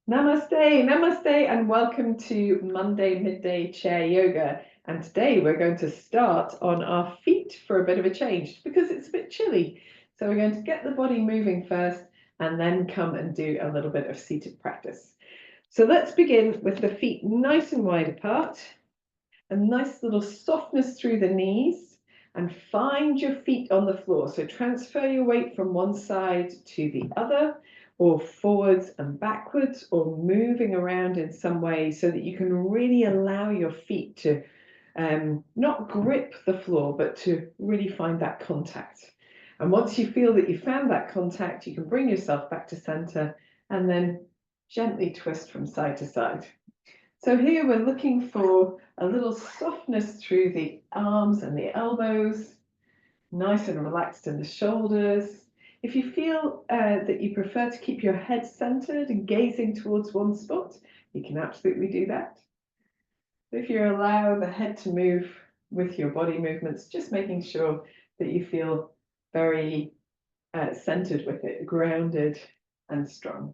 Namaste, namaste, and welcome to Monday Midday Chair Yoga. And today we're going to start on our feet for a bit of a change because it's a bit chilly. So we're going to get the body moving first and then come and do a little bit of seated practice. So let's begin with the feet nice and wide apart, a nice little softness through the knees, and find your feet on the floor. So transfer your weight from one side to the other, or forwards and backwards, or moving around in some way so that you can really allow your feet to not grip the floor, but to really find that contact. And once you feel that you found that contact, you can bring yourself back to center and then gently twist from side to side. So here we're looking for a little softness through the arms and the elbows, nice and relaxed in the shoulders. If you feel that you prefer to keep your head centered and gazing towards one spot, you can absolutely do that. If you allow the head to move with your body movements, just making sure that you feel very centered with it, grounded and strong.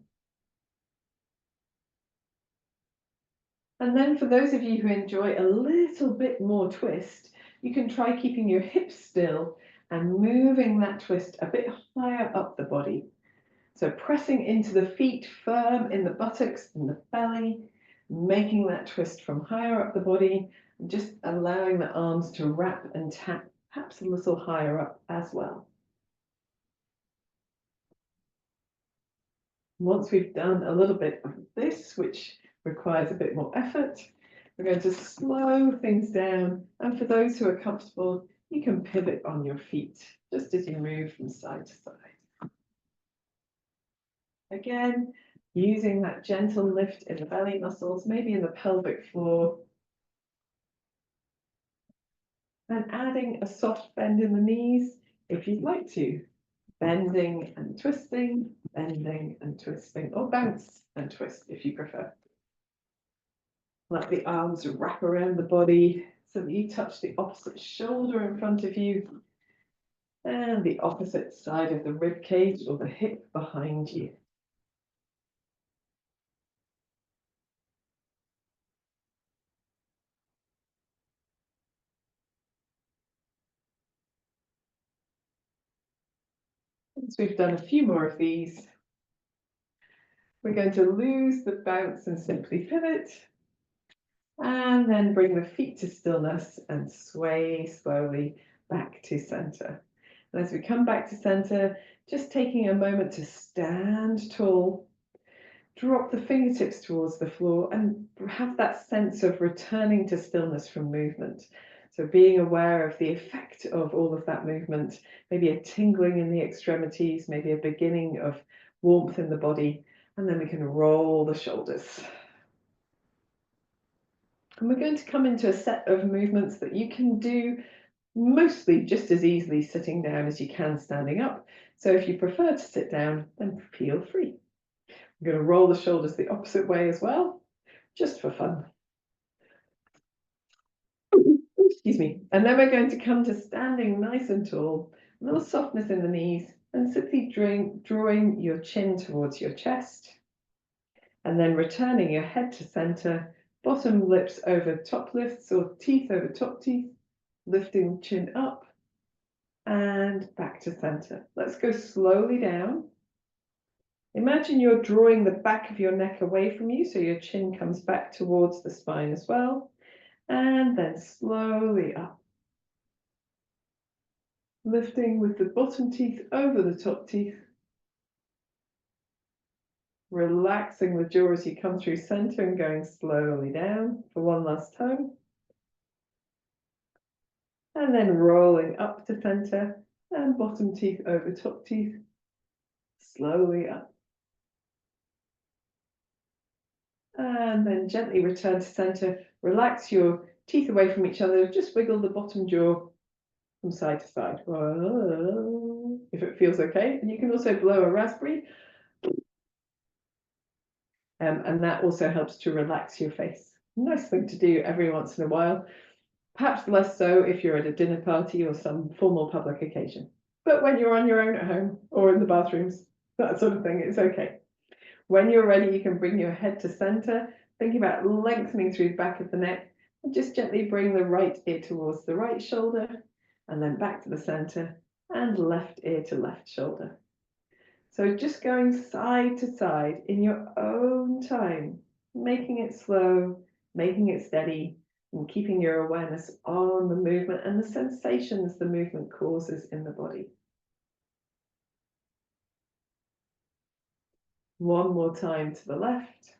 And then for those of you who enjoy a little bit more twist, you can try keeping your hips still and moving that twist a bit higher up the body. So pressing into the feet, firm in the buttocks and the belly, making that twist from higher up the body, and just allowing the arms to wrap and tap perhaps a little higher up as well. Once we've done a little bit of this, which requires a bit more effort, we're going to slow things down. And for those who are comfortable, you can pivot on your feet just as you move from side to side. Again, using that gentle lift in the belly muscles, maybe in the pelvic floor. And adding a soft bend in the knees if you'd like to. Bending and twisting, or bounce and twist if you prefer. Let the arms wrap around the body so that you touch the opposite shoulder in front of you and the opposite side of the rib cage or the hip behind you. Once we've done a few more of these, we're going to lose the bounce and simply pivot, and then bring the feet to stillness and sway slowly back to center. And as we come back to center, just taking a moment to stand tall, drop the fingertips towards the floor, and have that sense of returning to stillness from movement. So being aware of the effect of all of that movement, maybe a tingling in the extremities, maybe a beginning of warmth in the body, and then we can roll the shoulders. And we're going to come into a set of movements that you can do mostly just as easily sitting down as you can standing up. So if you prefer to sit down, then feel free. I'm going to roll the shoulders the opposite way as well, just for fun. Excuse me. And then we're going to come to standing nice and tall, a little softness in the knees, and simply drawing your chin towards your chest. And then returning your head to center, bottom lips over top lifts or teeth over top teeth, lifting chin up and back to center. Let's go slowly down. Imagine you're drawing the back of your neck away from you, so your chin comes back towards the spine as well. And then slowly up. Lifting with the bottom teeth over the top teeth. Relaxing the jaw as you come through center and going slowly down for one last time. And then rolling up to center and bottom teeth over top teeth. Slowly up. And then gently return to center. Relax your teeth away from each other. Just wiggle the bottom jaw from side to side. If it feels okay. And you can also blow a raspberry. And that also helps to relax your face. Nice thing to do every once in a while. Perhaps less so if you're at a dinner party or some formal public occasion. But when you're on your own at home or in the bathrooms, that sort of thing, it's okay. When you're ready, you can bring your head to center, thinking about lengthening through the back of the neck, and just gently bring the right ear towards the right shoulder, and then back to the center, and left ear to left shoulder. So just going side to side in your own time, making it slow, making it steady, and keeping your awareness on the movement and the sensations the movement causes in the body. One more time to the left.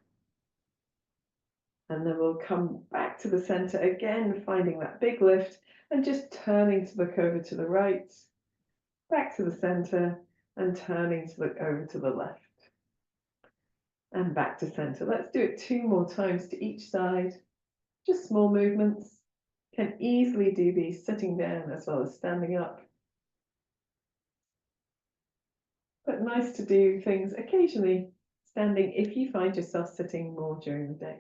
And then we'll come back to the center again, finding that big lift and just turning to look over to the right, back to the center and turning to look over to the left. And back to center. Let's do it 2 more times to each side. Just small movements. Can easily do these sitting down as well as standing up. But nice to do things occasionally standing if you find yourself sitting more during the day.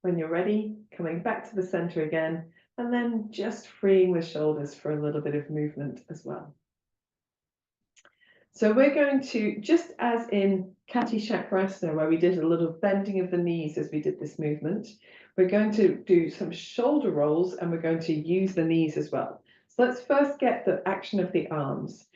When you're ready, coming back to the center again, and then just freeing the shoulders for a little bit of movement as well. So we're going to, just as in Kati Chakrasana, where we did a little bending of the knees as we did this movement, we're going to do some shoulder rolls and we're going to use the knees as well. So let's first get the action of the arms.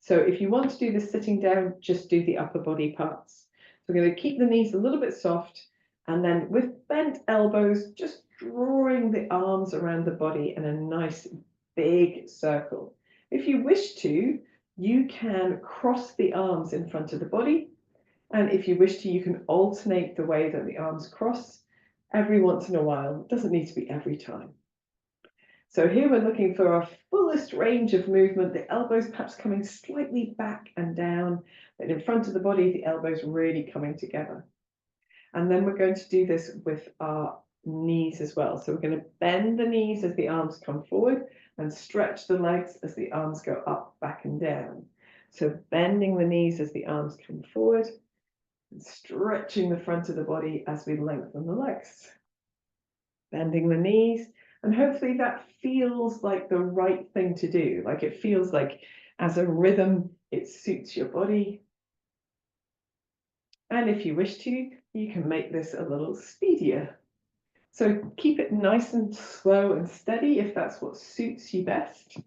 So if you want to do this sitting down, just do the upper body parts. So we're going to keep the knees a little bit soft, and then with bent elbows, just drawing the arms around the body in a nice big circle. If you wish to, you can cross the arms in front of the body. And if you wish to, you can alternate the way that the arms cross every once in a while. It doesn't need to be every time. So here we're looking for our fullest range of movement, the elbows perhaps coming slightly back and down, but in front of the body, the elbows really coming together. And then we're going to do this with our knees as well. So we're going to bend the knees as the arms come forward and stretch the legs as the arms go up, back and down. So bending the knees as the arms come forward and stretching the front of the body as we lengthen the legs. Bending the knees, and hopefully that feels like the right thing to do. Like it feels like as a rhythm, it suits your body. And if you wish to, you can make this a little speedier. So keep it nice and slow and steady if that's what suits you best.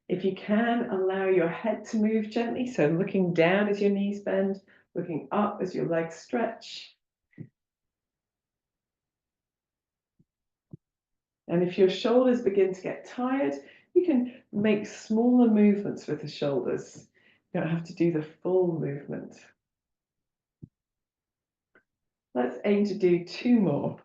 If you can, allow your head to move gently. So looking down as your knees bend, looking up as your legs stretch. And if your shoulders begin to get tired, you can make smaller movements with the shoulders. You don't have to do the full movement. Let's aim to do 2 more.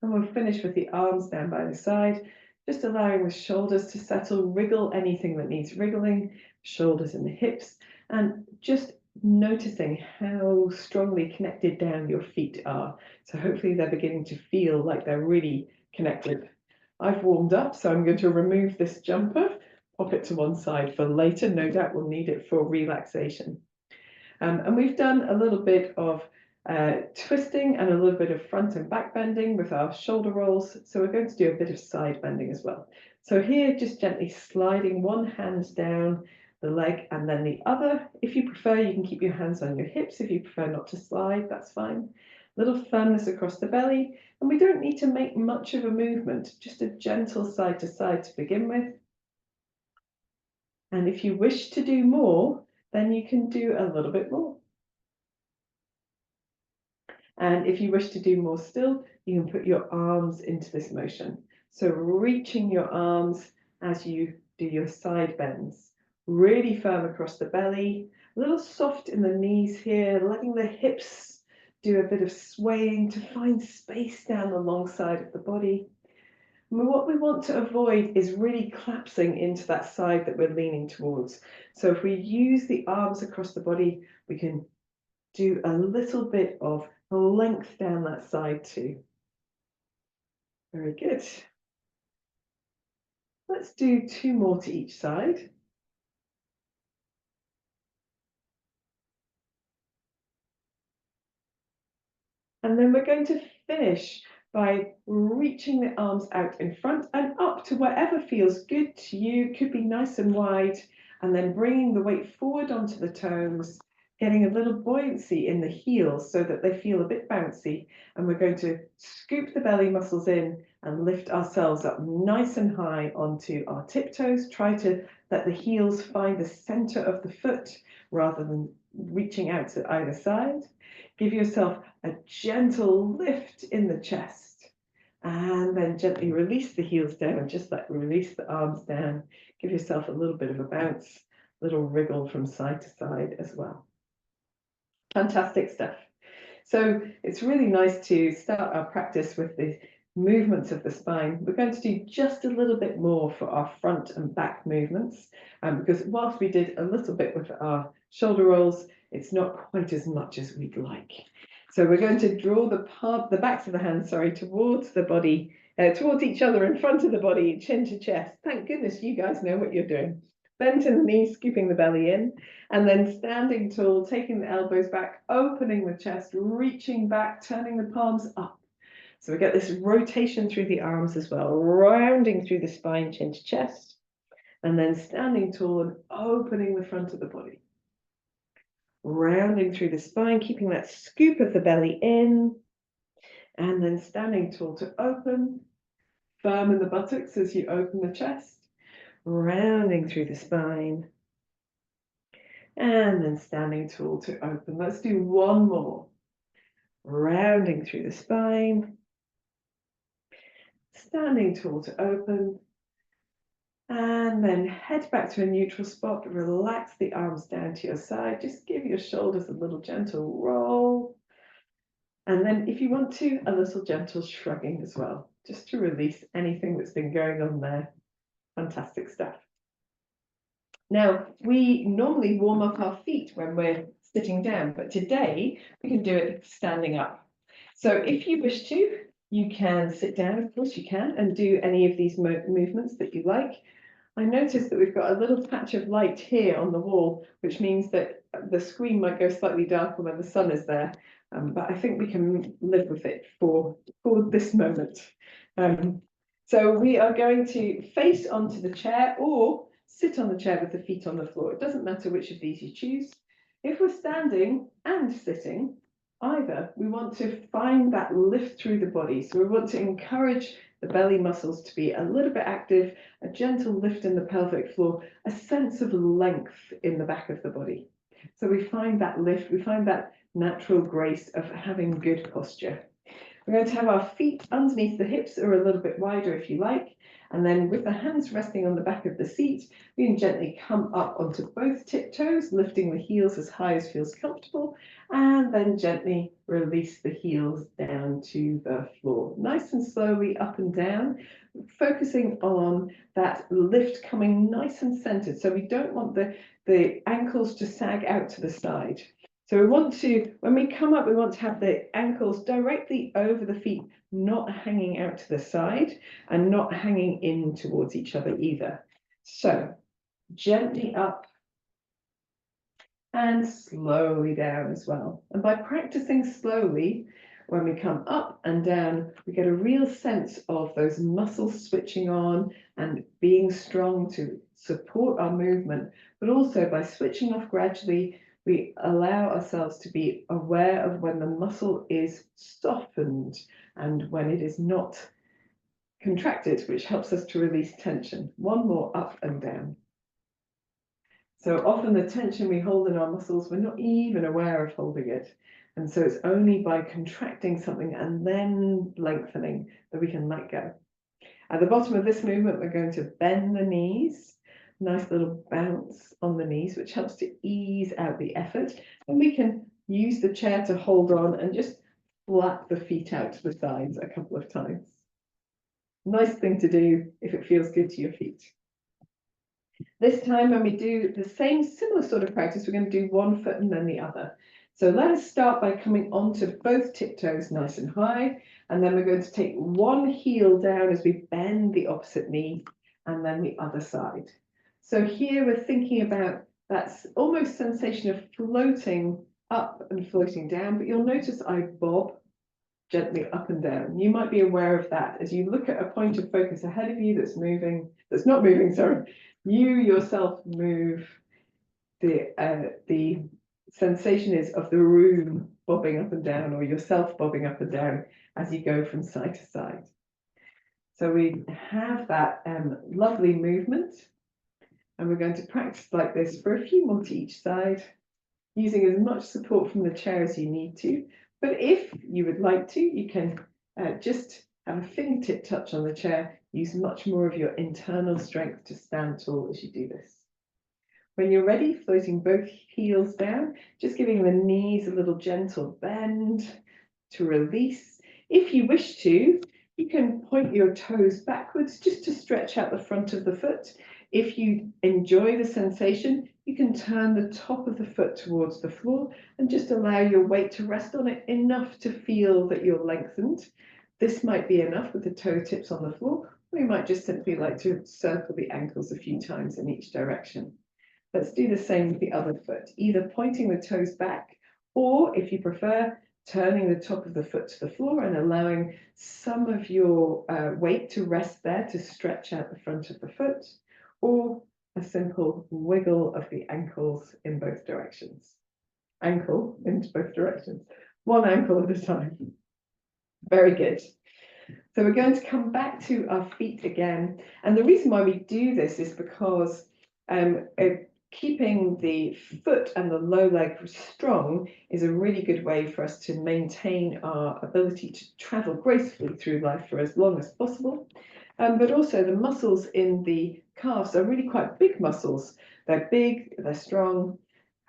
And we'll finish with the arms down by the side, just allowing the shoulders to settle, wriggle anything that needs wriggling, shoulders and the hips, and just noticing how strongly connected down your feet are. So hopefully they're beginning to feel like they're really connected. I've warmed up, so I'm going to remove this jumper, pop it to one side for later. No doubt we'll need it for relaxation. And we've done a little bit of twisting and a little bit of front and back bending with our shoulder rolls. So we're going to do a bit of side bending as well. So here, just gently sliding one hand down the leg and then the other. If you prefer, you can keep your hands on your hips. If you prefer not to slide, that's fine. Little firmness across the belly. And we don't need to make much of a movement, just a gentle side to side to begin with. And if you wish to do more, then you can do a little bit more. And if you wish to do more still, you can put your arms into this motion. So reaching your arms as you do your side bends, really firm across the belly, a little soft in the knees here, letting the hips do a bit of swaying to find space down the long side of the body. And what we want to avoid is really collapsing into that side that we're leaning towards. So if we use the arms across the body, we can do a little bit of length down that side too. Very good. Let's do 2 more to each side. And then we're going to finish by reaching the arms out in front and up to wherever feels good to you. Could be nice and wide. and then bringing the weight forward onto the toes, getting a little buoyancy in the heels so that they feel a bit bouncy. And we're going to scoop the belly muscles in and lift ourselves up nice and high onto our tiptoes. Try to let the heels find the center of the foot rather than reaching out to either side. Give yourself a gentle lift in the chest, and then gently release the heels down, just like release the arms down. Give yourself a little bit of a bounce, little wriggle from side to side as well. Fantastic stuff. So it's really nice to start our practice with the movements of the spine. We're going to do just a little bit more for our front and back movements, because whilst we did a little bit with our shoulder rolls, it's not quite as much as we'd like. So we're going to draw the backs of the hands, towards the body, towards each other in front of the body, chin to chest. Thank goodness you guys know what you're doing. Bent in the knees, scooping the belly in, and then standing tall, taking the elbows back, opening the chest, reaching back, turning the palms up. So we get this rotation through the arms as well, rounding through the spine, chin to chest, and then standing tall and opening the front of the body. Rounding through the spine, keeping that scoop of the belly in, and then standing tall to open, firm in the buttocks as you open the chest, rounding through the spine, and then standing tall to open. Let's do one more. Rounding through the spine, standing tall to open, and then head back to a neutral spot. Relax the arms down to your side. Just give your shoulders a little gentle roll. And then if you want to, a little gentle shrugging as well, just to release anything that's been going on there. Fantastic stuff. Now, we normally warm up our feet when we're sitting down, but today we can do it standing up. So if you wish to, you can sit down, of course you can, and do any of these movements that you like. I noticed that we've got a little patch of light here on the wall, which means that the screen might go slightly darker when the sun is there, but I think we can live with it for this moment. So we are going to face onto the chair or sit on the chair with the feet on the floor. It doesn't matter which of these you choose. If we're standing and sitting, either, we want to find that lift through the body. So we want to encourage the belly muscles to be a little bit active, a gentle lift in the pelvic floor, a sense of length in the back of the body. So we find that lift, we find that natural grace of having good posture. We're going to have our feet underneath the hips or a little bit wider if you like. And then with the hands resting on the back of the seat, we can gently come up onto both tiptoes, lifting the heels as high as feels comfortable, and then gently release the heels down to the floor. Nice and slowly up and down, focusing on that lift coming nice and centered. So we don't want the ankles to sag out to the side. So we want to, when we come up, we want to have the ankles directly over the feet, not hanging out to the side and not hanging in towards each other either. So gently up and slowly down as well. And by practicing slowly, when we come up and down, we get a real sense of those muscles switching on and being strong to support our movement, but also by switching off gradually, we allow ourselves to be aware of when the muscle is softened and when it is not contracted, which helps us to release tension. One more up and down. So often the tension we hold in our muscles, we're not even aware of holding it. And so it's only by contracting something and then lengthening that we can let go. At the bottom of this movement, we're going to bend the knees. Nice little bounce on the knees, which helps to ease out the effort. And we can use the chair to hold on and just flap the feet out to the sides a couple of times. Nice thing to do if it feels good to your feet. This time when we do the same similar sort of practice, we're going to do one foot and then the other. So let us start by coming onto both tiptoes nice and high. And then we're going to take one heel down as we bend the opposite knee and then the other side. So here we're thinking about that almost sensation of floating up and floating down, but you'll notice I bob gently up and down. You might be aware of that as you look at a point of focus ahead of you that's not moving, You yourself move. The sensation is of the room bobbing up and down, or yourself bobbing up and down as you go from side to side. So we have that lovely movement, and we're going to practice like this for a few more to each side, using as much support from the chair as you need to. But if you would like to, you can just have a fingertip touch on the chair, use much more of your internal strength to stand tall as you do this. When you're ready, floating both heels down, just giving the knees a little gentle bend to release. If you wish to, you can point your toes backwards just to stretch out the front of the foot. If you enjoy the sensation, you can turn the top of the foot towards the floor and just allow your weight to rest on it enough to feel that you're lengthened. This might be enough with the toe tips on the floor. We might just simply like to circle the ankles a few times in each direction. Let's do the same with the other foot, either pointing the toes back, or if you prefer, turning the top of the foot to the floor and allowing some of your weight to rest there to stretch out the front of the foot, or a simple wiggle of the ankles in both directions. Ankle into both directions, one ankle at a time. Very good. So we're going to come back to our feet again. And the reason why we do this is because keeping the foot and the low leg strong is a really good way for us to maintain our ability to travel gracefully through life for as long as possible. But also the muscles in the calves are really quite big muscles. They're big, they're strong,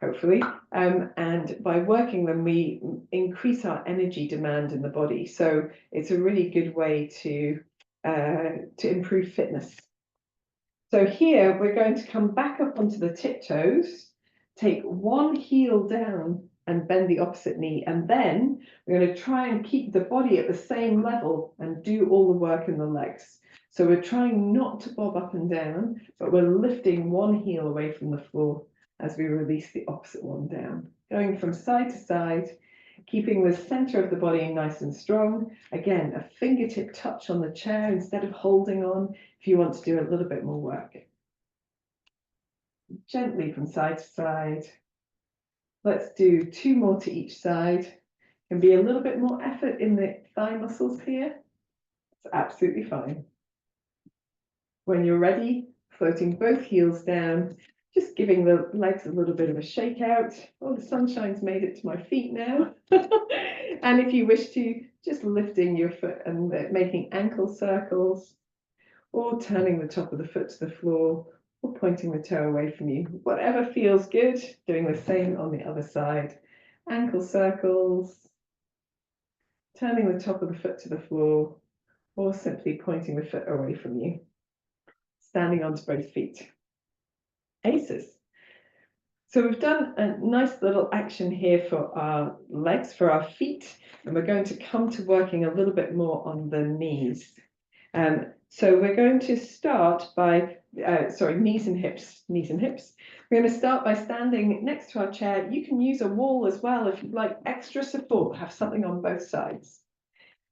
hopefully, and by working them, we increase our energy demand in the body. So it's a really good way to improve fitness. So here we're going to come back up onto the tiptoes, take one heel down and bend the opposite knee. And then we're going to try and keep the body at the same level and do all the work in the legs. So we're trying not to bob up and down, but we're lifting one heel away from the floor as we release the opposite one down. Going from side to side, keeping the center of the body nice and strong. Again, a fingertip touch on the chair instead of holding on if you want to do a little bit more work. Gently from side to side. Let's do 2 more to each side. Can be a little bit more effort in the thigh muscles here. It's absolutely fine. When you're ready, floating both heels down, just giving the legs a little bit of a shake out. Oh, the sunshine's made it to my feet now. And if you wish to, just lifting your foot and making ankle circles, or turning the top of the foot to the floor, or pointing the toe away from you. Whatever feels good, doing the same on the other side. Ankle circles, turning the top of the foot to the floor, or simply pointing the foot away from you. Standing onto both feet. Aces. So we've done a nice little action here for our legs, for our feet, and we're going to come to working a little bit more on the knees. So we're going to start by, knees and hips. We're going to start by standing next to our chair. You can use a wall as well if you'd like extra support, have something on both sides.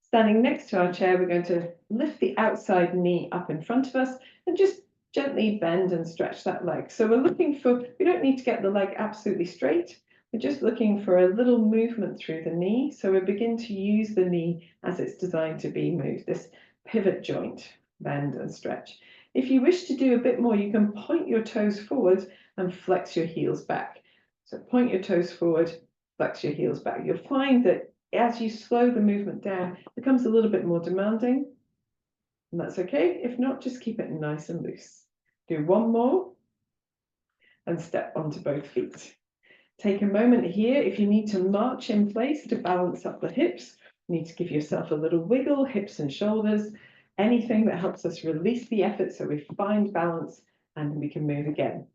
Standing next to our chair, we're going to lift the outside knee up in front of us and just gently bend and stretch that leg. So we're looking for, we don't need to get the leg absolutely straight. We're just looking for a little movement through the knee. So we begin to use the knee as it's designed to be moved, this pivot joint, bend and stretch. If you wish to do a bit more, you can point your toes forward and flex your heels back. So point your toes forward, flex your heels back. You'll find that as you slow the movement down, it becomes a little bit more demanding. And that's okay. If not, just keep it nice and loose. Do one more and step onto both feet. Take a moment here. If you need to march in place to balance up the hips, you need to give yourself a little wiggle, hips and shoulders, anything that helps us release the effort so we find balance and we can move again.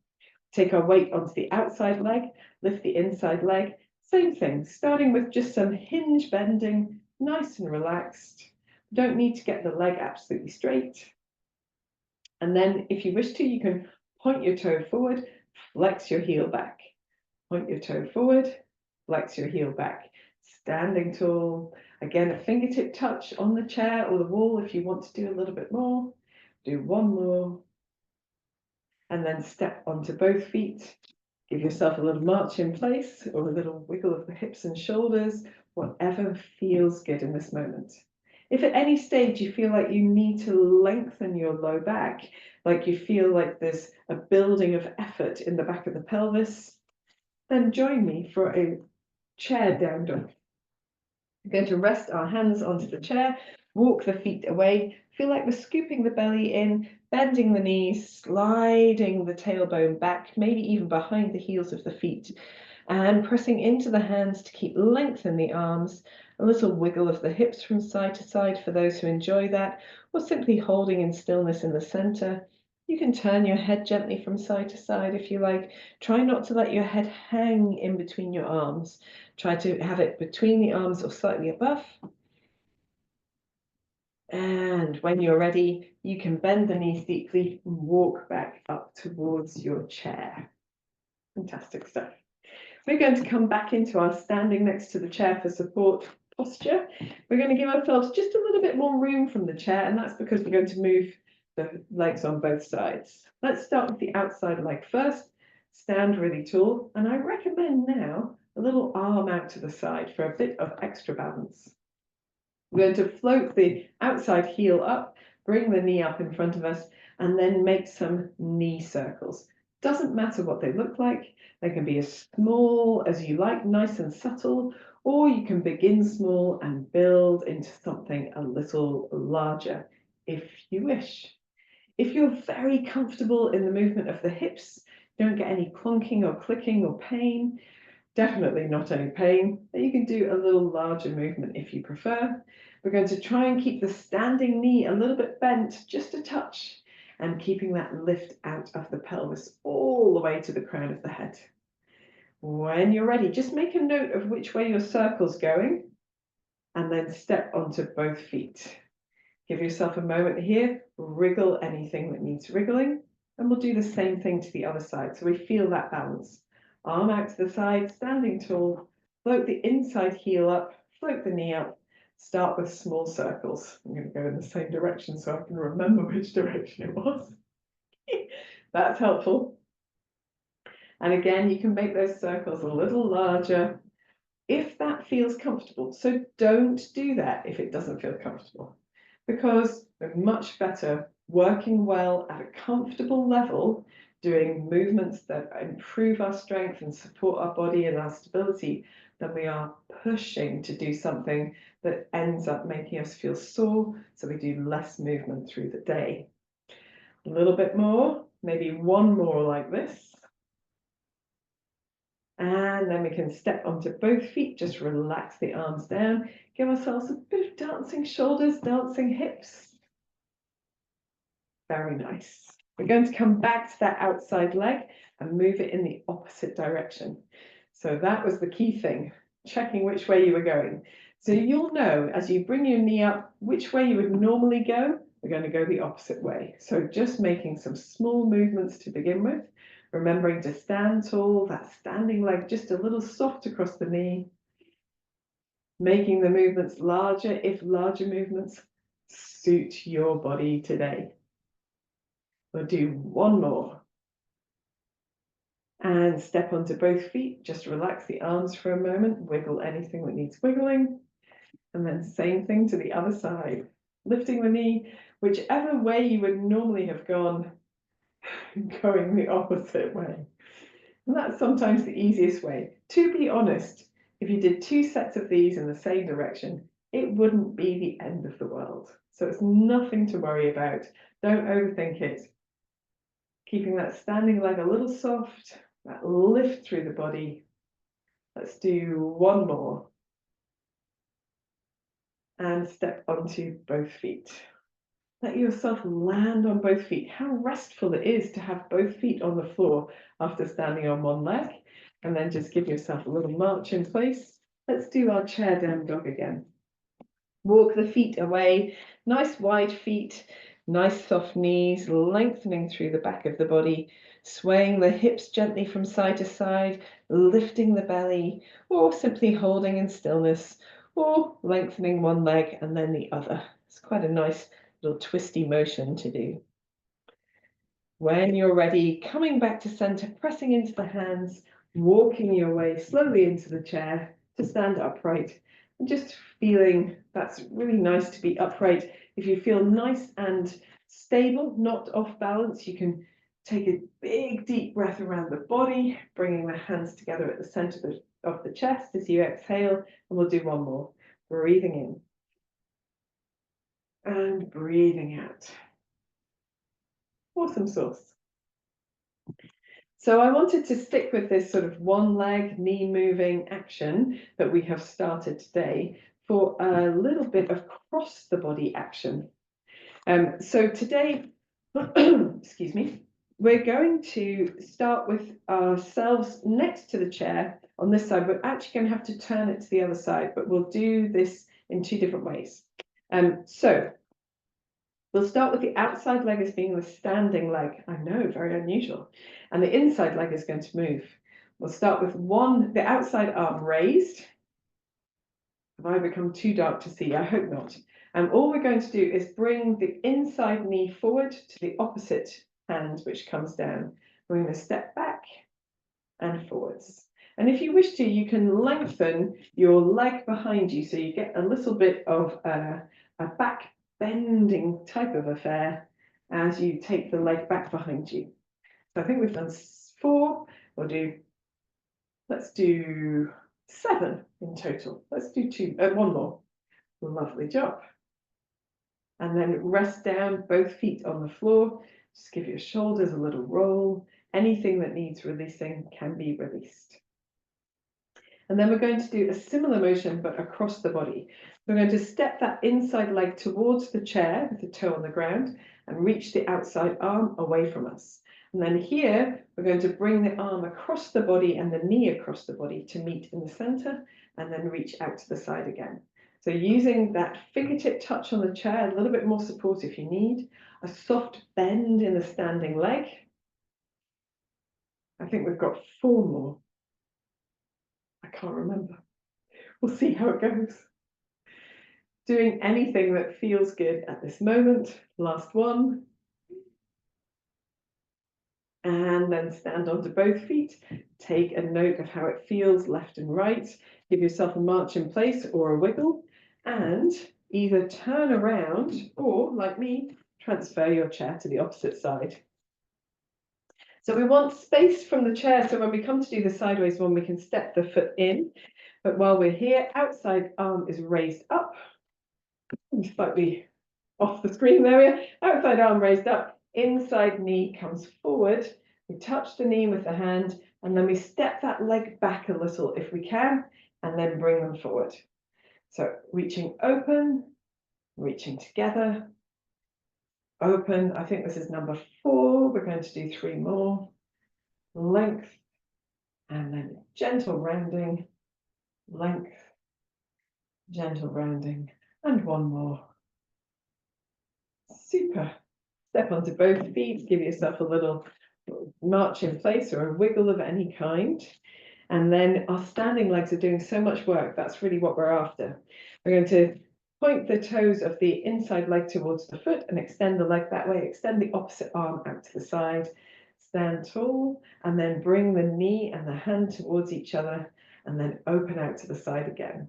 Take our weight onto the outside leg, lift the inside leg. Same thing, starting with just some hinge bending, nice and relaxed. Don't need to get the leg absolutely straight. And then if you wish to, you can point your toe forward, flex your heel back. Point your toe forward, flex your heel back. Standing tall. Again, a fingertip touch on the chair or the wall if you want to do a little bit more. Do one more. and then step onto both feet. Give yourself a little march in place or a little wiggle of the hips and shoulders, whatever feels good in this moment. If at any stage you feel like you need to lengthen your low back, like you feel like there's a building of effort in the back of the pelvis, then join me for a chair down dog. We're going to rest our hands onto the chair, walk the feet away, feel like we're scooping the belly in, bending the knees, sliding the tailbone back, maybe even behind the heels of the feet, and pressing into the hands to keep length in the arms, a little wiggle of the hips from side to side for those who enjoy that, or simply holding in stillness in the center. You can turn your head gently from side to side if you like. Try not to let your head hang in between your arms. Try to have it between the arms or slightly above. And when you're ready, you can bend the knees deeply and walk back up towards your chair. Fantastic stuff. We're going to come back into our standing next to the chair for support posture. We're going to give ourselves just a little bit more room from the chair, and that's because we're going to move the legs on both sides. Let's start with the outside leg first. Stand really tall, and I recommend now a little arm out to the side for a bit of extra balance. We're going to float the outside heel up, bring the knee up in front of us, and then make some knee circles. Doesn't matter what they look like. They can be as small as you like, nice and subtle, or you can begin small and build into something a little larger if you wish. If you're very comfortable in the movement of the hips, don't get any clunking or clicking or pain, definitely not any pain, then you can do a little larger movement if you prefer. We're going to try and keep the standing knee a little bit bent, just a touch, and keeping that lift out of the pelvis all the way to the crown of the head. When you're ready, just make a note of which way your circle's going, and then step onto both feet. Give yourself a moment here, wriggle anything that needs wriggling, and we'll do the same thing to the other side so we feel that balance. Arm out to the side, standing tall, float the inside heel up, float the knee up, start with small circles. I'm going to go in the same direction so I can remember which direction it was. That's helpful. And again, you can make those circles a little larger if that feels comfortable. So don't do that if it doesn't feel comfortable, because we're much better working well at a comfortable level, doing movements that improve our strength and support our body and our stability, than we are pushing to do something that ends up making us feel sore, so we do less movement through the day. A little bit more, maybe one more like this. And then we can step onto both feet, just relax the arms down, give ourselves a bit of dancing shoulders, dancing hips. Very nice. We're going to come back to that outside leg and move it in the opposite direction. So that was the key thing, checking which way you were going. So you'll know as you bring your knee up which way you would normally go. We're going to go the opposite way. So just making some small movements to begin with, remembering to stand tall, that standing leg just a little soft across the knee, making the movements larger if larger movements suit your body today. We'll do one more. And step onto both feet. Just relax the arms for a moment. Wiggle anything that needs wiggling. And then same thing to the other side. Lifting the knee, whichever way you would normally have gone, going the opposite way. And that's sometimes the easiest way. To be honest, if you did 2 sets of these in the same direction, it wouldn't be the end of the world. So it's nothing to worry about. Don't overthink it. Keeping that standing leg a little soft, that lift through the body. Let's do one more. And step onto both feet. Let yourself land on both feet. How restful it is to have both feet on the floor after standing on one leg. And then just give yourself a little march in place. Let's do our chair down dog again. Walk the feet away, nice wide feet, nice soft knees, lengthening through the back of the body, swaying the hips gently from side to side, lifting the belly, or simply holding in stillness, or lengthening one leg and then the other. It's quite a nice little twisty motion to do. When you're ready, coming back to center, pressing into the hands, walking your way slowly into the chair to stand upright, and just feeling that's really nice to be upright. If you feel nice and stable, not off balance, you can take a big deep breath around the body, bringing the hands together at the center of the chest as you exhale, and we'll do one more. Breathing in and breathing out. Awesome sauce. So I wanted to stick with this sort of one leg, knee moving action that we have started today for a little bit of cross the body action. So today, excuse me, we're going to start with ourselves next to the chair on this side. We're actually going to have to turn it to the other side, but we'll do this in two different ways. So we'll start with the outside leg as being the standing leg. I know, very unusual. And the inside leg is going to move. We'll start with the outside arm raised. Have I become too dark to see? I hope not. And all we're going to do is bring the inside knee forward to the opposite hand, which comes down. We're going to step back and forwards. And if you wish to, you can lengthen your leg behind you so you get a little bit of a back bending type of affair as you take the leg back behind you. So I think we've done 4. Let's do 7 in total. Let's do 1 more. Lovely job. And then rest down, both feet on the floor. Just give your shoulders a little roll. Anything that needs releasing can be released. And then we're going to do a similar motion, but across the body. We're going to step that inside leg towards the chair with the toe on the ground and reach the outside arm away from us. And then here, we're going to bring the arm across the body and the knee across the body to meet in the center and then reach out to the side again. So using that fingertip touch on the chair, a little bit more support if you need, a soft bend in the standing leg. I think we've got 4 more. I can't remember. We'll see how it goes. Doing anything that feels good at this moment. Last one. And then stand onto both feet. Take a note of how it feels left and right. Give yourself a march in place or a wiggle. And either turn around or, like me, transfer your chair to the opposite side. So we want space from the chair, so when we come to do the sideways one, we can step the foot in. But while we're here, outside arm is raised up. Slightly off the screen, there we are. Outside arm raised up, inside knee comes forward. We touch the knee with the hand, and then we step that leg back a little if we can, and then bring them forward. So reaching open, reaching together, open. I think this is number 4. We're going to do 3 more. Length, and then gentle rounding, length, gentle rounding, and 1 more. Super. Step onto both feet, give yourself a little march in place or a wiggle of any kind. And then our standing legs are doing so much work. That's really what we're after. We're going to point the toes of the inside leg towards the foot and extend the leg that way. Extend the opposite arm out to the side. Stand tall, and then bring the knee and the hand towards each other, and then open out to the side again.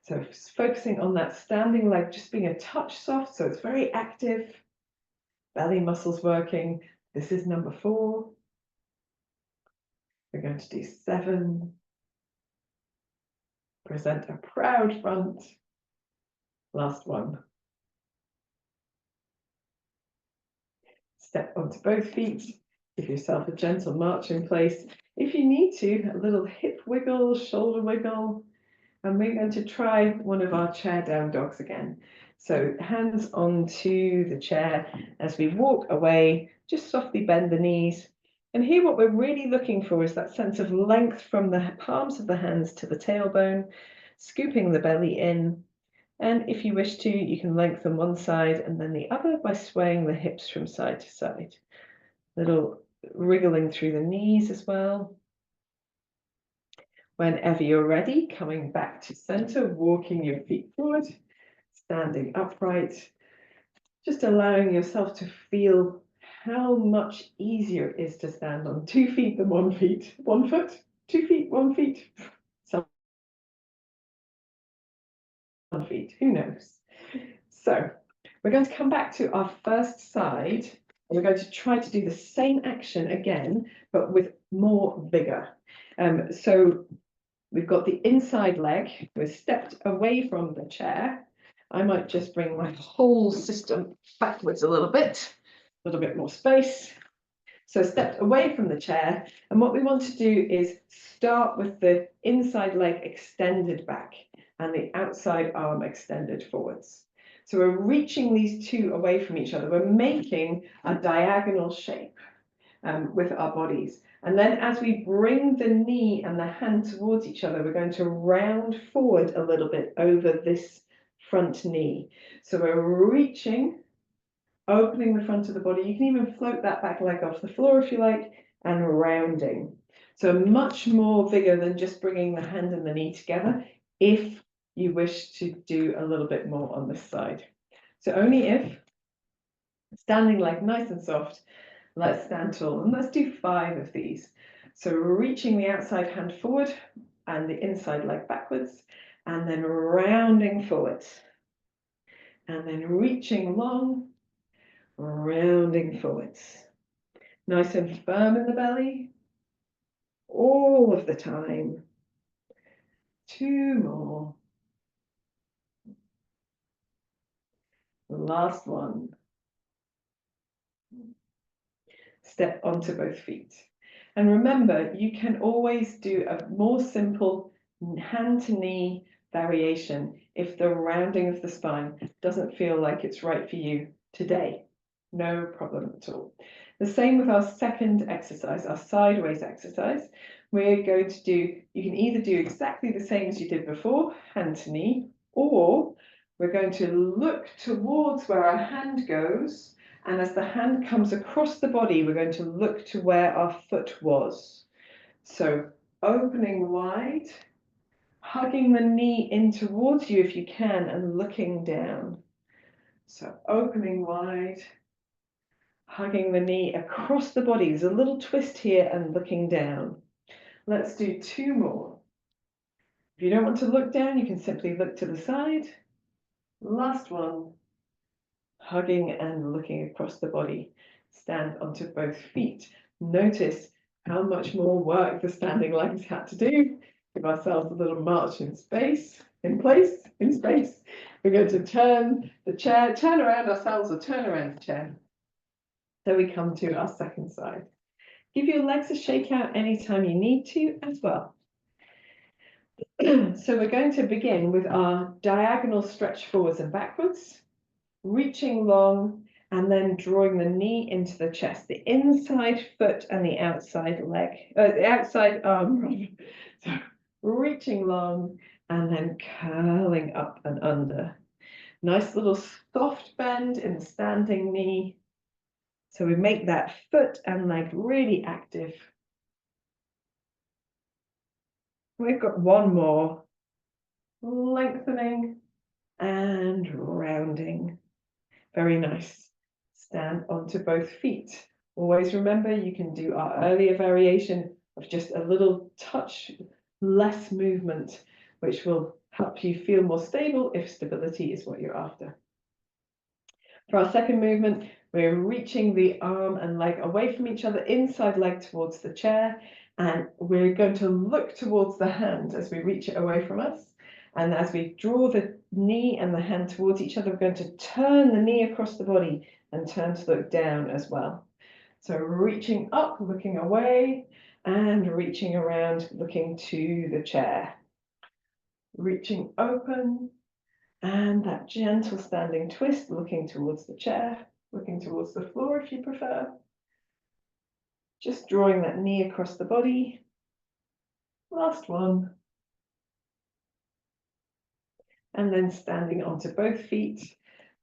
So focusing on that standing leg, just being a touch soft, so it's very active. Belly muscles working. This is number 4. We're going to do 7. Present a proud front. Last one. Step onto both feet. Give yourself a gentle march in place. If you need to, a little hip wiggle, shoulder wiggle. And we're going to try one of our chair down dogs again. So hands onto the chair as we walk away, just softly bend the knees. And here what we're really looking for is that sense of length from the palms of the hands to the tailbone, scooping the belly in. And if you wish to, you can lengthen one side and then the other by swaying the hips from side to side. Little wriggling through the knees as well. Whenever you're ready, coming back to center, walking your feet forward, standing upright, just allowing yourself to feel how much easier it is to stand on 2 feet than 1 feet. 1 foot, 2 feet, 1 feet, some feet, who knows? So we're going to come back to our first side. And we're going to try to do the same action again, but with more vigor. So we've got the inside leg. We're stepped away from the chair. I might just bring my whole system backwards a little bit more space. So stepped away from the chair. And what we want to do is start with the inside leg extended back and the outside arm extended forwards. So we're reaching these two away from each other. We're making a diagonal shape with our bodies. And then as we bring the knee and the hand towards each other, we're going to round forward a little bit over this front knee. So we're reaching, opening the front of the body. You can even float that back leg off the floor if you like, and rounding. So much more vigor than just bringing the hand and the knee together if you wish to do a little bit more on this side. So only if. Standing leg nice and soft. Let's stand tall, and let's do 5 of these. So reaching the outside hand forward and the inside leg backwards, and then rounding forward. And then reaching long, rounding forwards. Nice and firm in the belly, all of the time. 2 more. Last one. Step onto both feet. And remember, you can always do a more simple hand to knee variation if the rounding of the spine doesn't feel like it's right for you today. No problem at all. The same with our second exercise, our sideways exercise. We're going to do, you can either do exactly the same as you did before, hand to knee, or we're going to look towards where our hand goes. And as the hand comes across the body, we're going to look to where our foot was. So opening wide, hugging the knee in towards you if you can, and looking down. So opening wide, hugging the knee across the body. There's a little twist here and looking down. Let's do 2 more. If you don't want to look down, you can simply look to the side. Last one. Hugging and looking across the body. Stand onto both feet. Notice how much more work the standing legs had to do. Give ourselves a little march in space, in place, in space. We're going to turn the chair, turn around ourselves or turn around the chair. So we come to our second side. Give your legs a shake out anytime you need to as well. So we're going to begin with our diagonal stretch forwards and backwards. Reaching long and then drawing the knee into the chest, the inside foot and the outside leg, the outside arm. So reaching long and then curling up and under. Nice little soft bend in the standing knee. So we make that foot and leg really active. We've got 1 more. Lengthening and rounding. Very nice. Stand onto both feet. Always remember you can do our earlier variation of just a little touch less movement, which will help you feel more stable if stability is what you're after. For our second movement, we're reaching the arm and leg away from each other, inside leg towards the chair, and we're going to look towards the hand as we reach it away from us. And as we draw the knee and the hand towards each other, we're going to turn the knee across the body and turn to look down as well. So reaching up, looking away, and reaching around, looking to the chair. Reaching open, and that gentle standing twist, looking towards the chair, looking towards the floor if you prefer. Just drawing that knee across the body. Last one. And then standing onto both feet,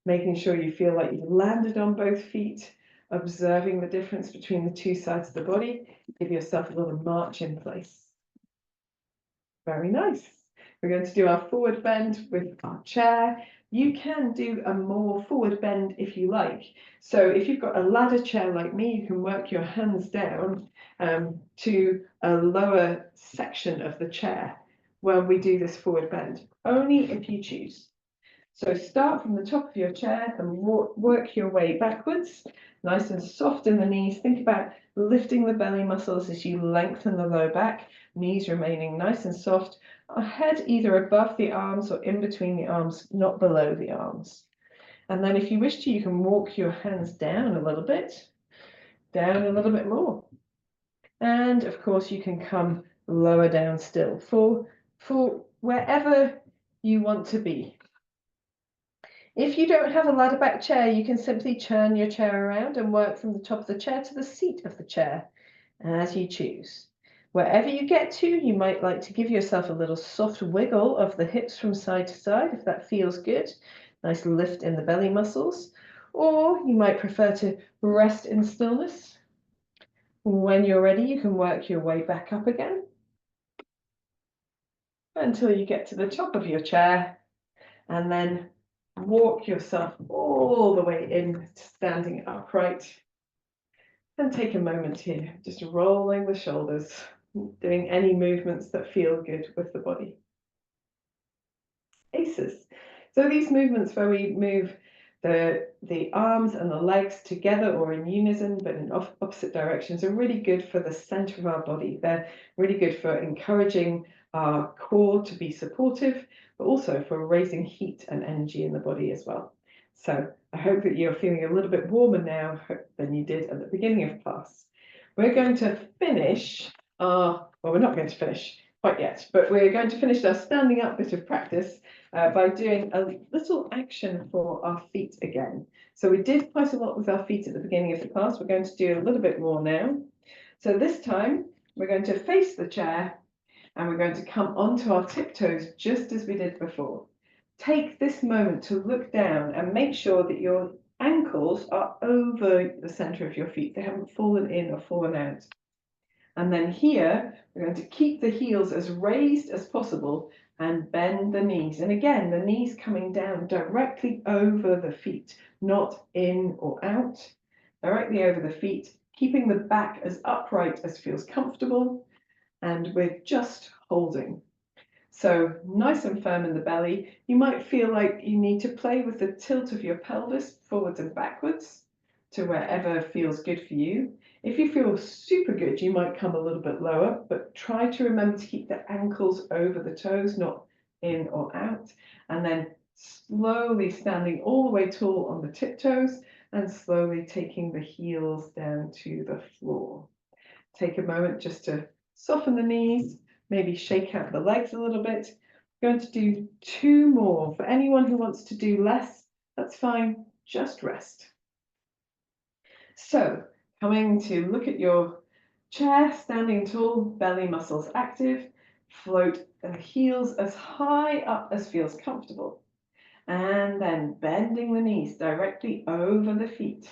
making sure you feel like you've landed on both feet, observing the difference between the 2 sides of the body. Give yourself a little march in place. Very nice. We're going to do our forward bend with our chair. You can do a more forward bend if you like. So if you've got a ladder chair like me, you can work your hands down to a lower section of the chair when we do this forward bend, only if you choose. So start from the top of your chair and work your way backwards, nice and soft in the knees. Think about lifting the belly muscles as you lengthen the low back, knees remaining nice and soft, head either above the arms or in between the arms, not below the arms. And then if you wish to, you can walk your hands down a little bit more. And of course you can come lower down still for wherever you want to be. If you don't have a ladder back chair, you can simply turn your chair around and work from the top of the chair to the seat of the chair, as you choose. Wherever you get to, you might like to give yourself a little soft wiggle of the hips from side to side, if that feels good. Nice lift in the belly muscles. Or you might prefer to rest in stillness. When you're ready, you can work your way back up again until you get to the top of your chair, and then walk yourself all the way in to standing upright. And take a moment here, just rolling the shoulders, doing any movements that feel good with the body. Aces. So these movements where we move the arms and the legs together or in unison but in opposite directions are really good for the center of our body. They're really good for encouraging our core to be supportive, but also for raising heat and energy in the body as well. So I hope that you're feeling a little bit warmer now than you did at the beginning of class. We're going to finish well, we're not going to finish quite yet, but we're going to finish our standing up bit of practice by doing a little action for our feet again. So we did quite a lot with our feet at the beginning of the class. We're going to do a little bit more now. So this time we're going to face the chair and we're going to come onto our tiptoes just as we did before. Take this moment to look down and make sure that your ankles are over the center of your feet. They haven't fallen in or fallen out. And then here, we're going to keep the heels as raised as possible and bend the knees. And again, the knees coming down directly over the feet, not in or out, directly over the feet, keeping the back as upright as feels comfortable. And we're just holding. So nice and firm in the belly. You might feel like you need to play with the tilt of your pelvis forwards and backwards to wherever feels good for you. If you feel super good, you might come a little bit lower, but try to remember to keep the ankles over the toes, not in or out. And then slowly standing all the way tall on the tiptoes and slowly taking the heels down to the floor. Take a moment just to soften the knees, maybe shake out the legs a little bit. I'm going to do 2 more. For anyone who wants to do less, that's fine, just rest. So, coming to look at your chair, standing tall, belly muscles active, float the heels as high up as feels comfortable, and then bending the knees directly over the feet.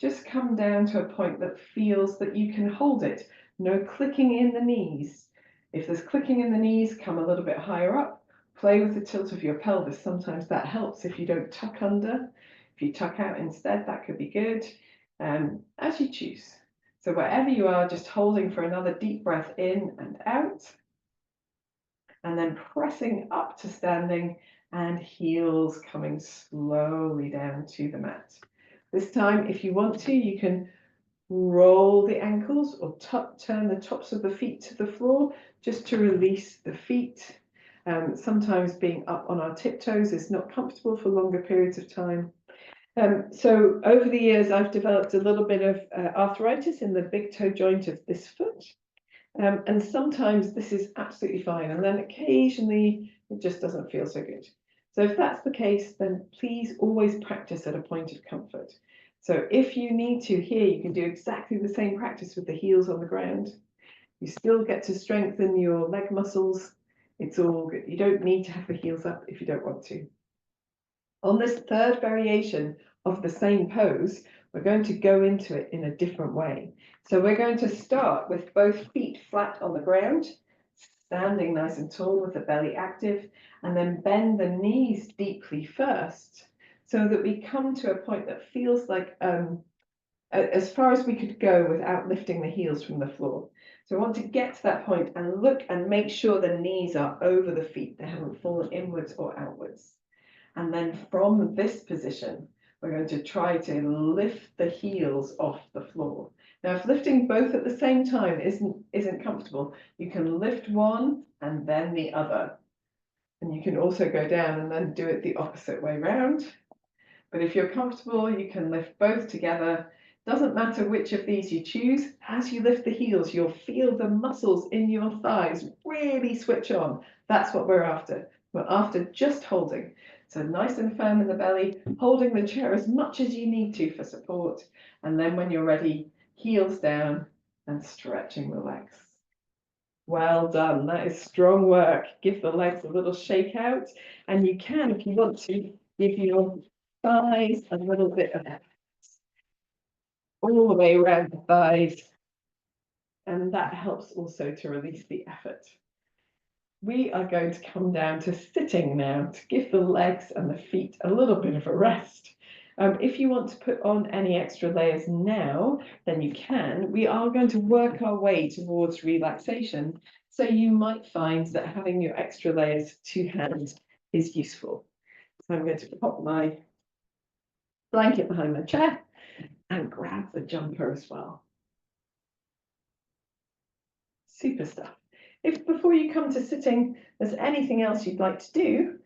Just come down to a point that feels that you can hold it. No clicking in the knees. If there's clicking in the knees, come a little bit higher up. Play with the tilt of your pelvis. Sometimes that helps if you don't tuck under. If you tuck out instead, that could be good. As you choose. So wherever you are, just holding for another deep breath in and out. And then pressing up to standing and heels coming slowly down to the mat. This time, if you want to, you can roll the ankles or turn the tops of the feet to the floor just to release the feet. Sometimes being up on our tiptoes is not comfortable for longer periods of time. So over the years, I've developed a little bit of arthritis in the big toe joint of this foot. And sometimes this is absolutely fine. And then occasionally it just doesn't feel so good. So if that's the case, then please always practice at a point of comfort. So if you need to here, you can do exactly the same practice with the heels on the ground. You still get to strengthen your leg muscles. It's all good. You don't need to have the heels up if you don't want to. On this third variation of the same pose, we're going to go into it in a different way. So we're going to start with both feet flat on the ground, standing nice and tall with the belly active, and then bend the knees deeply first so that we come to a point that feels like as far as we could go without lifting the heels from the floor. So I want to get to that point and look and make sure the knees are over the feet. They haven't fallen inwards or outwards. And then from this position, we're going to try to lift the heels off the floor. Now, if lifting both at the same time isn't comfortable, you can lift one and then the other. And you can also go down and then do it the opposite way round. But if you're comfortable, you can lift both together. Doesn't matter which of these you choose. As you lift the heels, you'll feel the muscles in your thighs really switch on. That's what we're after. We're after just holding. So nice and firm in the belly, holding the chair as much as you need to for support. And then when you're ready, heels down and stretching the legs. Well done. That is strong work. Give the legs a little shake out. And you can, if you want to, give your thighs a little bit of effort. All the way around the thighs. And that helps also to release the effort. We are going to come down to sitting now to give the legs and the feet a little bit of a rest. If you want to put on any extra layers now, then you can. We are going to work our way towards relaxation. So you might find that having your extra layers to hand is useful. So I'm going to pop my blanket behind my chair and grab the jumper as well. Super stuff. If before you come to sitting, there's anything else you'd like to do,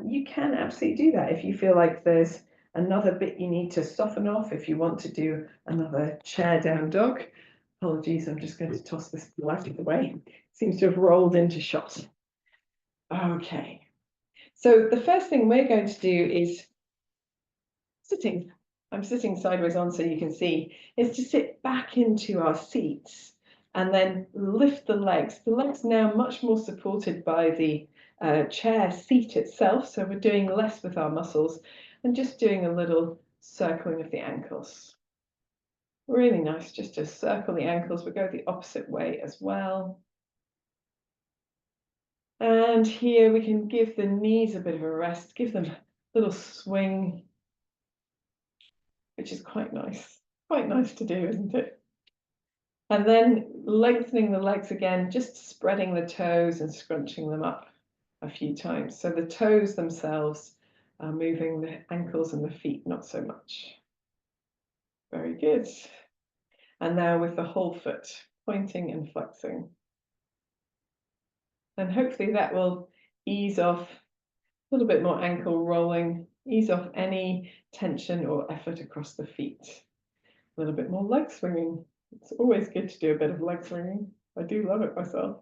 you can absolutely do that. If you feel like there's another bit you need to soften off, if you want to do another chair down dog. Apologies, I'm just going to toss this out of the way. Seems to have rolled into shot. Okay. So the first thing we're going to do is sitting. I'm sitting sideways on so you can see, is to sit back into our seats and then lift the legs. The legs now much more supported by the chair seat itself. So we're doing less with our muscles and just doing a little circling of the ankles. Really nice just to circle the ankles. We'll go the opposite way as well. And here we can give the knees a bit of a rest, give them a little swing, which is quite nice. Quite nice to do, isn't it? And then lengthening the legs again, just spreading the toes and scrunching them up a few times. So the toes themselves are moving, the ankles and the feet not so much. Very good. And now with the whole foot, pointing and flexing. And hopefully that will ease off a little bit more ankle rolling, ease off any tension or effort across the feet. A little bit more leg swinging. It's always good to do a bit of leg swinging. I do love it myself.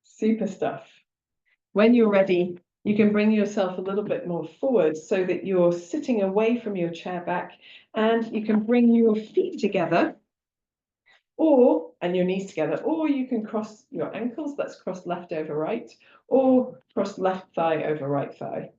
Super stuff. When you're ready, you can bring yourself a little bit more forward so that you're sitting away from your chair back, and you can bring your feet together and your knees together, or you can cross your ankles. Let's cross left over right, or cross left thigh over right thigh.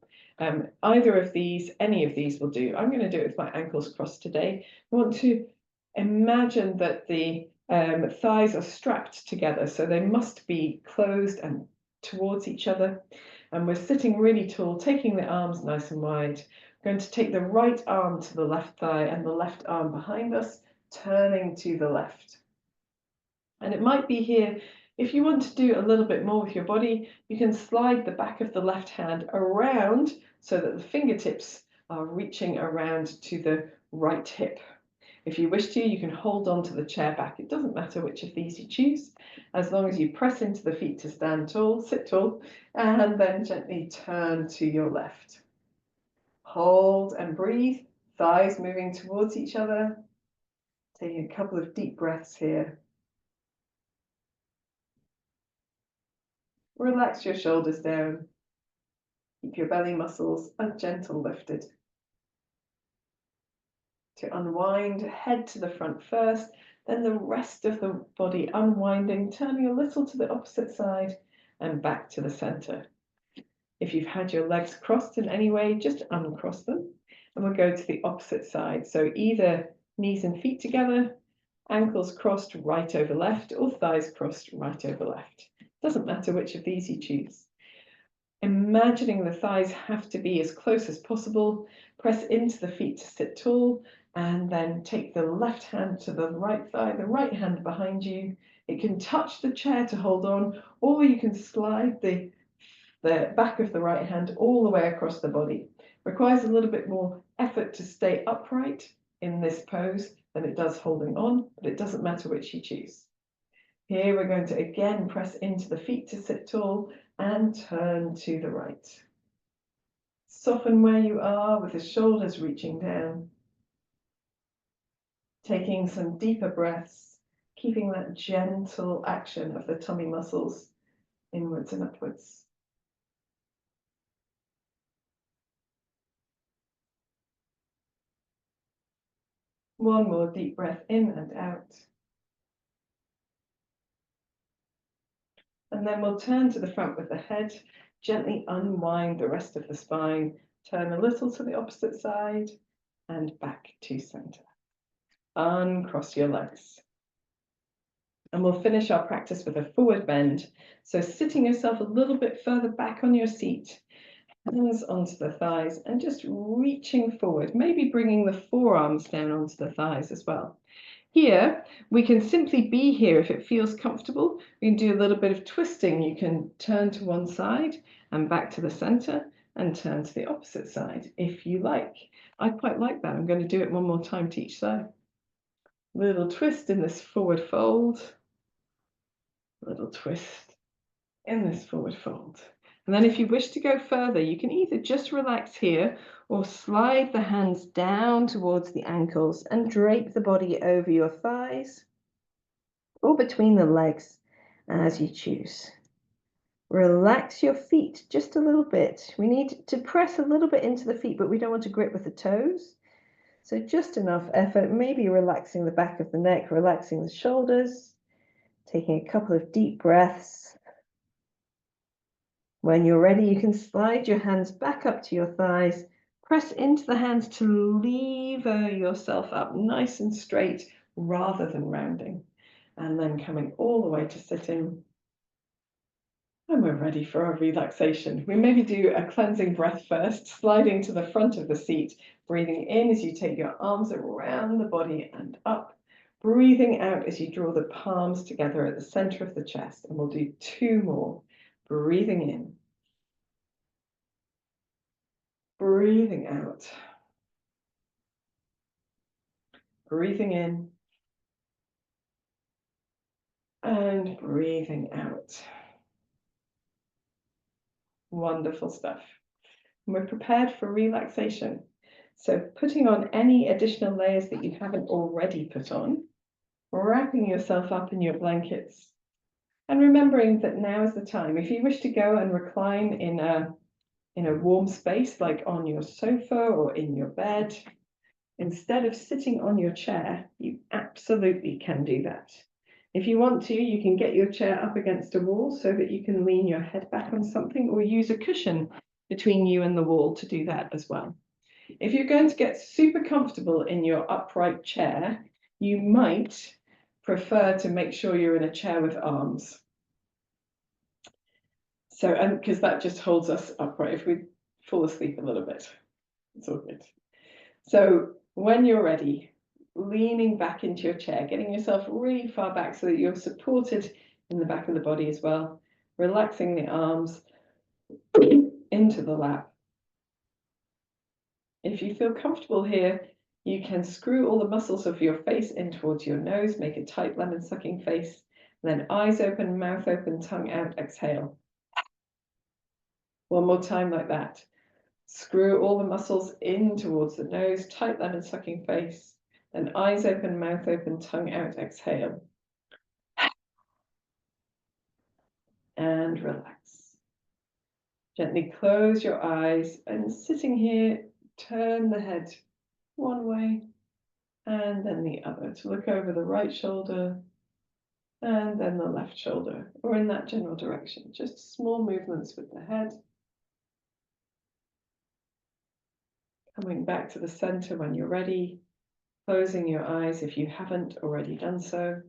Either of these, any of these will do. I'm going to do it with my ankles crossed today. I want to imagine that the thighs are strapped together, so they must be closed and towards each other. And we're sitting really tall, taking the arms nice and wide. We're going to take the right arm to the left thigh and the left arm behind us, turning to the left. And it might be here, if you want to do a little bit more with your body, you can slide the back of the left hand around so that the fingertips are reaching around to the right hip. If you wish to, you can hold on to the chair back. It doesn't matter which of these you choose, as long as you press into the feet to stand tall, sit tall, and then gently turn to your left. Hold and breathe, thighs moving towards each other. Taking a couple of deep breaths here. Relax your shoulders down. Keep your belly muscles a gentle lifted. To unwind, head to the front first, then the rest of the body unwinding, turning a little to the opposite side and back to the center. If you've had your legs crossed in any way, just uncross them, and we'll go to the opposite side. So either knees and feet together, ankles crossed right over left, or thighs crossed right over left. Doesn't matter which of these you choose. Imagining the thighs have to be as close as possible. Press into the feet to sit tall, and then take the left hand to the right thigh, the right hand behind you. It can touch the chair to hold on, or you can slide the back of the right hand all the way across the body. Requires a little bit more effort to stay upright in this pose than it does holding on, but it doesn't matter which you choose. Here we're going to again press into the feet to sit tall and turn to the right. Soften where you are with the shoulders reaching down. Taking some deeper breaths, keeping that gentle action of the tummy muscles inwards and upwards. One more deep breath in and out. And then we'll turn to the front with the head, gently unwind the rest of the spine, turn a little to the opposite side and back to center. Uncross your legs. And we'll finish our practice with a forward bend. So sitting yourself a little bit further back on your seat, hands onto the thighs and just reaching forward, maybe bringing the forearms down onto the thighs as well. Here, we can simply be here if it feels comfortable. We can do a little bit of twisting. You can turn to one side and back to the center and turn to the opposite side if you like. I quite like that. I'm going to do it one more time to each side. Little twist in this forward fold. Little twist in this forward fold. And then if you wish to go further, you can either just relax here or slide the hands down towards the ankles and drape the body over your thighs or between the legs as you choose. Relax your feet just a little bit. We need to press a little bit into the feet, but we don't want to grip with the toes. So just enough effort, maybe relaxing the back of the neck, relaxing the shoulders, taking a couple of deep breaths. When you're ready, you can slide your hands back up to your thighs, press into the hands to lever yourself up nice and straight rather than rounding, and then coming all the way to sitting. And we're ready for our relaxation. We maybe do a cleansing breath first, sliding to the front of the seat, breathing in as you take your arms around the body and up, breathing out as you draw the palms together at the center of the chest. And we'll do 2 more. Breathing in, breathing out, breathing in, and breathing out. Wonderful stuff. And we're prepared for relaxation. So putting on any additional layers that you haven't already put on, wrapping yourself up in your blankets, and remembering that now is the time. If you wish to go and recline in a warm space, like on your sofa or in your bed, instead of sitting on your chair, you absolutely can do that. If you want to, you can get your chair up against a wall so that you can lean your head back on something, or use a cushion between you and the wall to do that as well. If you're going to get super comfortable in your upright chair, you might prefer to make sure you're in a chair with arms. So, and because that just holds us upright if we fall asleep a little bit. It's all good. So when you're ready, leaning back into your chair, getting yourself really far back so that you're supported in the back of the body as well, relaxing the arms into the lap. If you feel comfortable here, you can screw all the muscles of your face in towards your nose, make a tight lemon sucking face, then eyes open, mouth open, tongue out, exhale. One more time like that. Screw all the muscles in towards the nose, tight lemon sucking face, then eyes open, mouth open, tongue out, exhale. And relax. Gently close your eyes, and sitting here, turn the head one way and then the other to look over the right shoulder and then the left shoulder, or in that general direction. Just small movements with the head. Coming back to the center when you're ready, closing your eyes if you haven't already done so.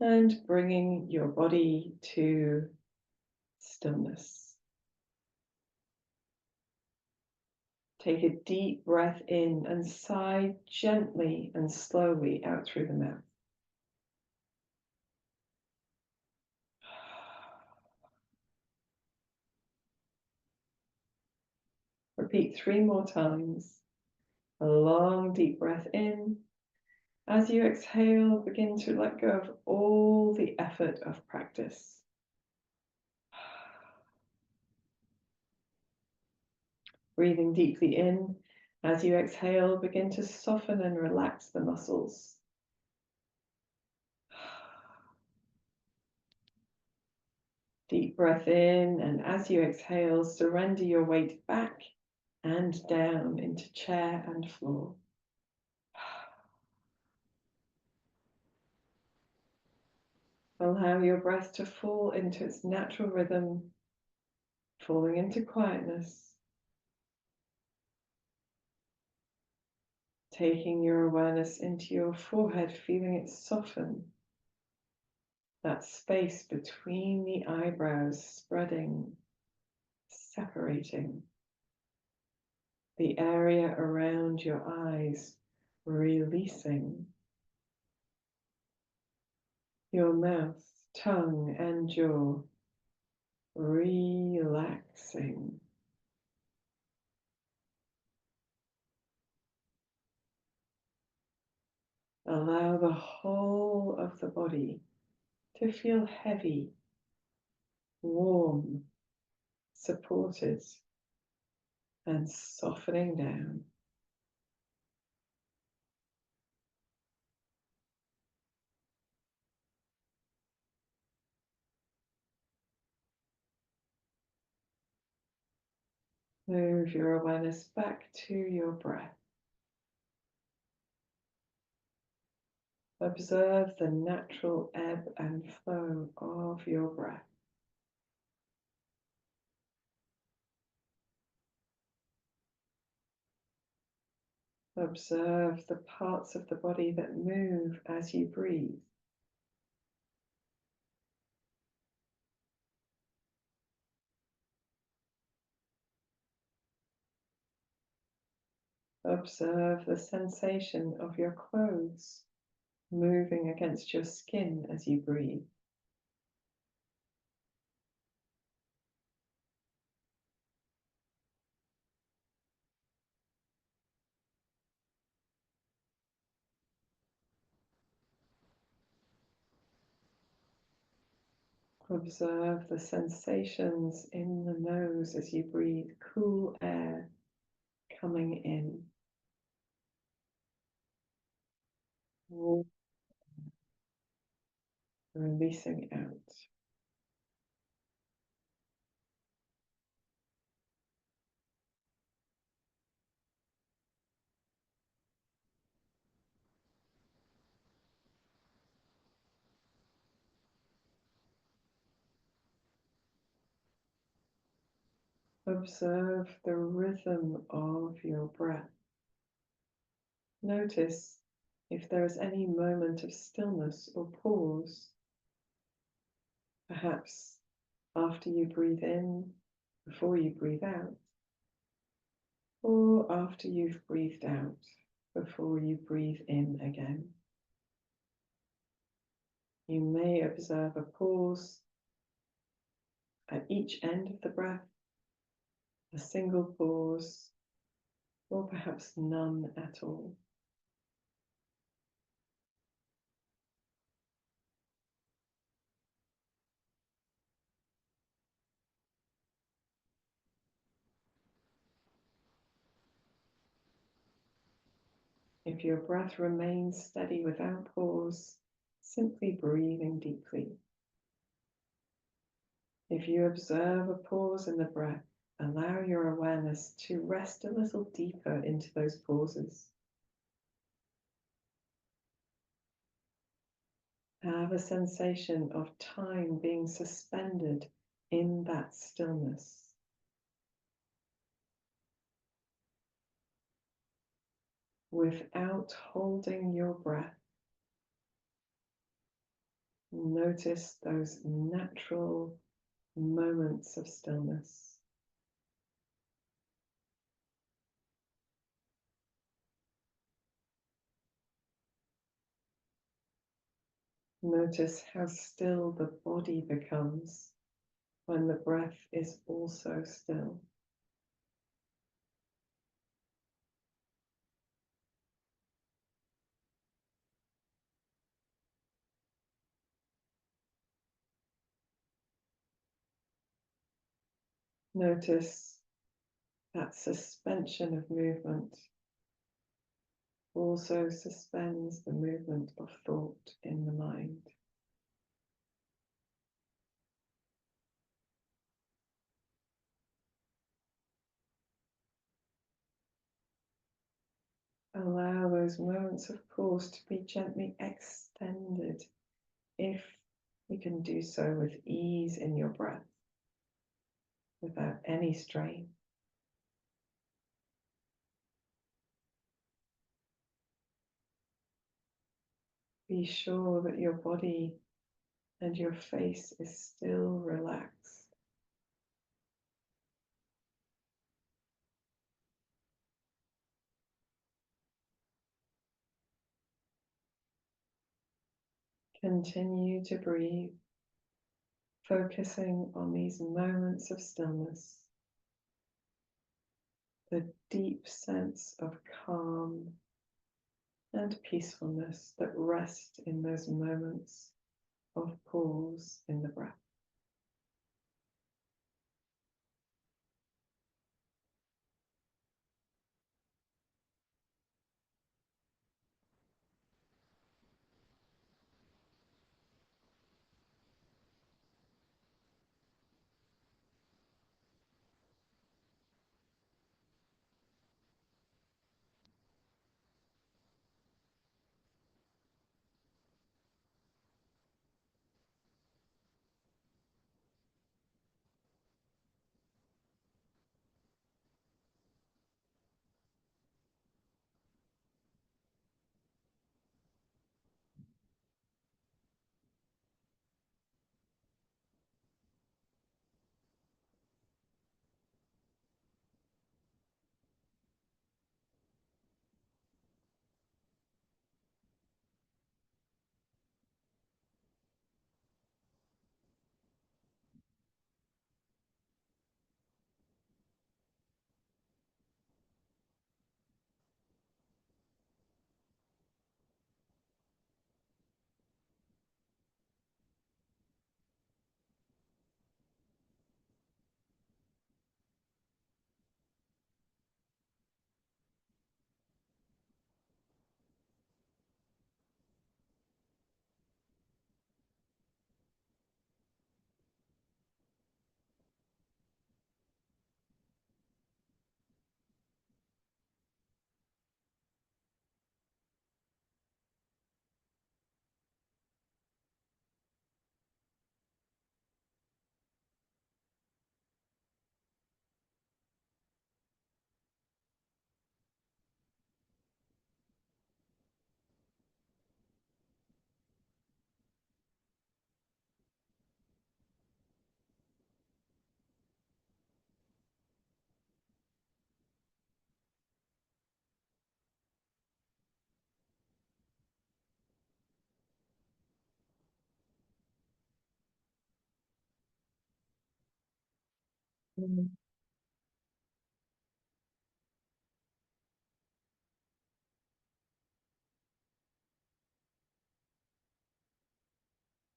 and bringing your body to stillness. Take a deep breath in and sigh gently and slowly out through the mouth. Repeat 3 more times. A long, deep breath in. As you exhale, begin to let go of all the effort of practice. Breathing deeply in. As you exhale, begin to soften and relax the muscles. Deep breath in, and as you exhale, surrender your weight back and down into chair and floor. Allow your breath to fall into its natural rhythm, falling into quietness. Taking your awareness into your forehead, feeling it soften. That space between the eyebrows spreading, separating. The area around your eyes releasing. Your mouth, tongue, and jaw relaxing. Allow the whole of the body to feel heavy, warm, supported, and softening down. Move your awareness back to your breath. Observe the natural ebb and flow of your breath. Observe the parts of the body that move as you breathe. Observe the sensation of your clothes moving against your skin as you breathe. Observe the sensations in the nose as you breathe cool air coming in. Warm, releasing out. Observe the rhythm of your breath. Notice if there is any moment of stillness or pause, perhaps after you breathe in, before you breathe out, or after you've breathed out, before you breathe in again. You may observe a pause at each end of the breath, a single pause, or perhaps none at all. If your breath remains steady without pause, simply breathing deeply. If you observe a pause in the breath, allow your awareness to rest a little deeper into those pauses. Have a sensation of time being suspended in that stillness. Without holding your breath, Notice those natural moments of stillness. Notice how still the body becomes when the breath is also still. Notice that suspension of movement also suspends the movement of thought in the mind. Allow those moments of pause to be gently extended if you can do so with ease in your breath, without any strain. Be sure that your body and your face is still relaxed. Continue to breathe, focusing on these moments of stillness, the deep sense of calm and peacefulness that rest in those moments of pause in the breath.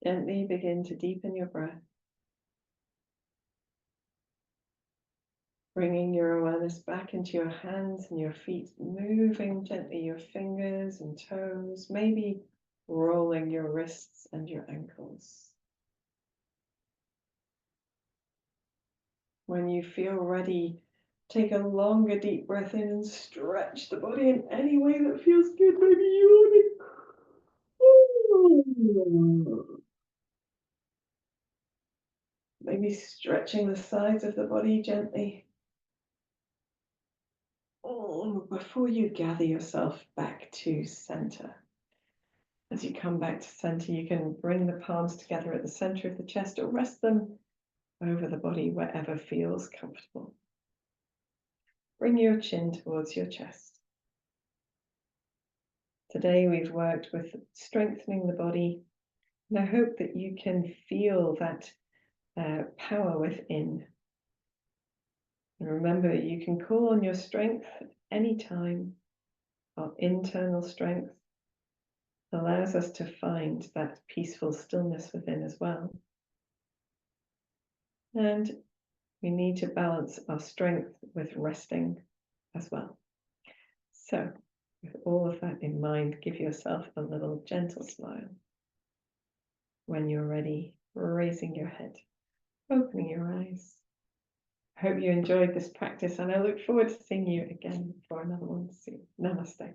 Gently begin to deepen your breath, bringing your awareness back into your hands and your feet, moving gently your fingers and toes, maybe rolling your wrists and your ankles. When you feel ready, take a longer deep breath in and stretch the body in any way that feels good. Maybe yawning. Maybe stretching the sides of the body gently. Before you gather yourself back to center. As you come back to center, you can bring the palms together at the center of the chest or rest them over the body wherever feels comfortable. Bring your chin towards your chest. Today we've worked with strengthening the body, and I hope that you can feel that power within. And remember, you can call on your strength at any time. Our internal strength allows us to find that peaceful stillness within as well. And we need to balance our strength with resting as well. So, with all of that in mind, give yourself a little gentle smile. When you're ready, raising your head, opening your eyes. I hope you enjoyed this practice, and I look forward to seeing you again for another one soon. Namaste.